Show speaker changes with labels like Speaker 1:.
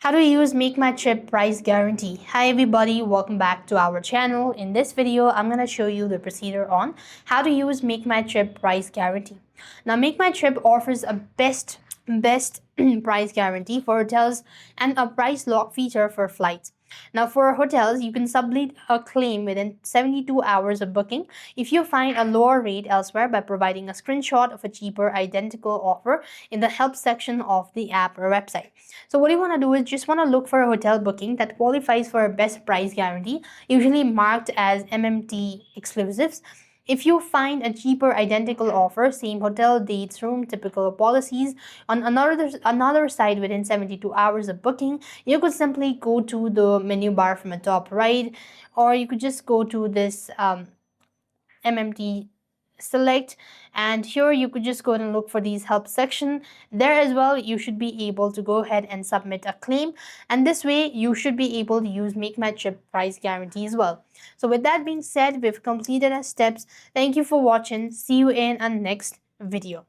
Speaker 1: How to use MakeMyTrip price guarantee. Hi everybody, welcome back to our channel. In this video, I'm going to show you the procedure on how to use MakeMyTrip price guarantee. Now, MakeMyTrip offers a best price guarantee for hotels and a price lock feature for flights. Now, for hotels, you can submit a claim within 72 hours of booking if you find a lower rate elsewhere by providing a screenshot of a cheaper identical offer in the help section of the app or website. So what you want to do is just want to look for a hotel booking that qualifies for a best price guarantee, usually marked as MMT exclusives. If you find a cheaper identical offer, same hotel, dates, room, typical policies on another site within 72 hours of booking, you could simply go to the menu bar from the top right, or you could just go to this MMT select, and here you could just go and look for these help section. There as well, you should be able to go ahead and submit a claim, and this way you should be able to use MakeMyTrip price guarantee as well. So with that being said, we've completed our steps. Thank you for watching. See you in our next video.